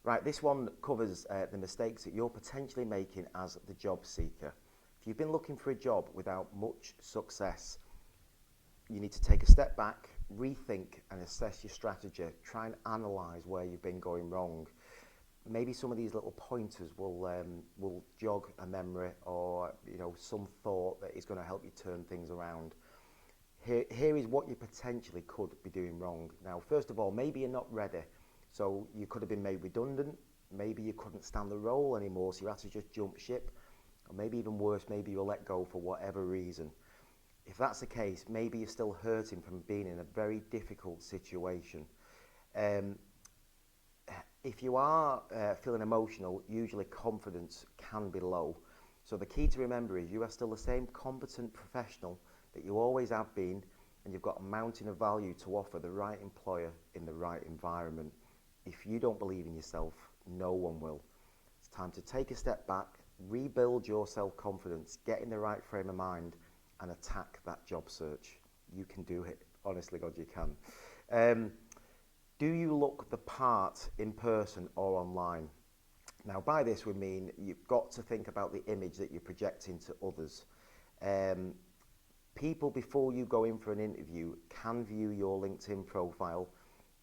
Right, this one covers the mistakes that you're potentially making as the job seeker. If you've been looking for a job without much success, you need to take a step back, rethink and assess your strategy. Try and analyse where you've been going wrong. Maybe some of these little pointers will jog a memory, or some thought that is going to help you turn things around. Here is what you potentially could be doing wrong. Now, first of all, maybe you're not ready. So you could have been made redundant. Maybe you couldn't stand the role anymore, so you had to just jump ship. Or maybe even worse, maybe you were let go for whatever reason. If that's the case, maybe you're still hurting from being in a very difficult situation. Um, if you are feeling emotional, usually confidence can be low. So the key to remember is you are still the same competent professional that you always have been, and you've got a mountain of value to offer the right employer in the right environment. If you don't believe in yourself, no one will. It's time to take a step back, rebuild your self-confidence, get in the right frame of mind, and attack that job search. You can do it. Honestly, God, you can. Do you look the part in person or online? Now, by this we mean you've got to think about the image that you're projecting to others. People, before you go in for an interview, can view your LinkedIn profile,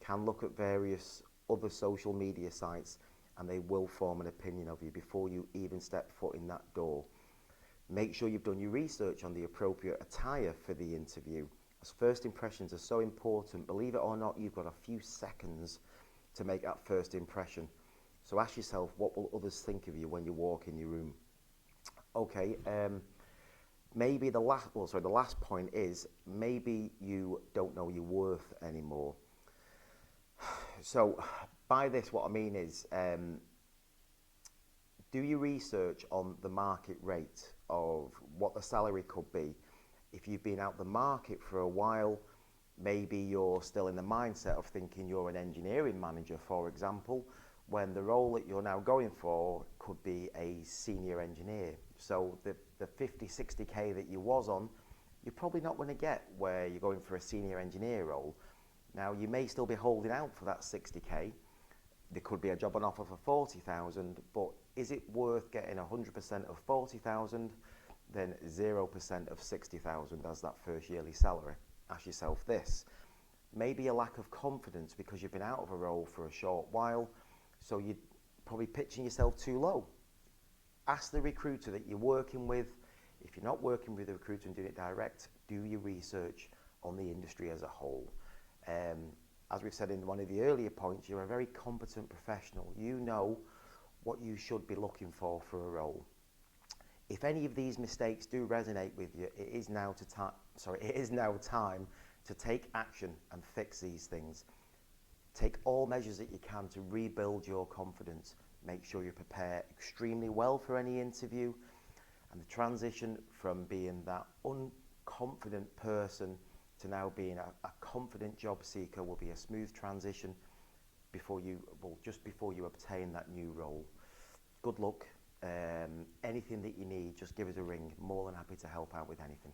can look at various other social media sites, and they will form an opinion of you before you even step foot in that door. Make sure you've done your research on the appropriate attire for the interview, as first impressions are so important. Believe it or not, you've got a few seconds to make that first impression. So ask yourself, what will others think of you when you walk in your room? Okay, maybe the last point is maybe you don't know your worth anymore. So by this, what I mean is, do your research on the market rate of what the salary could be. If you've been out the market for a while, maybe you're still in the mindset of thinking you're an engineering manager, for example, when the role that you're now going for could be a senior engineer. So the 50, 60k that you was on, you're probably not going to get where you're going for a senior engineer role. Now, you may still be holding out for that 60k. There could be a job on offer for 40,000, but is it worth getting 100% of 40,000 than 0% of 60,000 as that first yearly salary? Ask yourself this. Maybe a lack of confidence because you've been out of a role for a short while, so you're probably pitching yourself too low. Ask the recruiter that you're working with. If you're not working with a recruiter and doing it direct, do your research on the industry as a whole. As we've said in one of the earlier points, you're a very competent professional. You know what you should be looking for a role. If any of these mistakes do resonate with you, it is now time to take action and fix these things. Take all measures that you can to rebuild your confidence. Make sure you prepare extremely well for any interview, and the transition from being that unconfident person to now being a confident job seeker will be a smooth transition just before you obtain that new role. Good luck. Anything that you need, just give us a ring. More than happy to help out with anything.